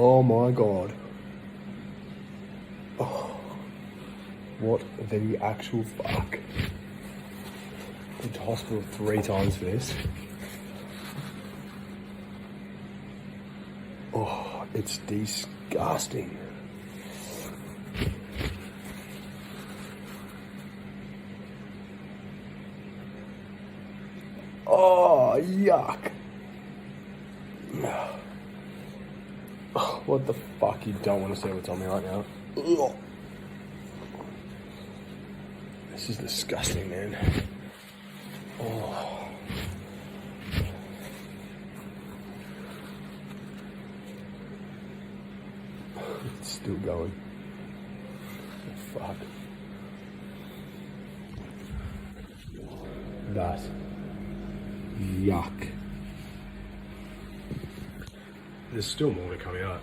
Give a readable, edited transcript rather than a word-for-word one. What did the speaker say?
Oh my god. Oh, what the actual fuck? Been to hospital 3 times for this. Oh, it's disgusting. Oh, yuck. Oh, what the fuck? You don't want to see what's on me right now. Ugh. This is disgusting, man. Oh. It's still going. Fuck. That. Yuck. There's still more to come out.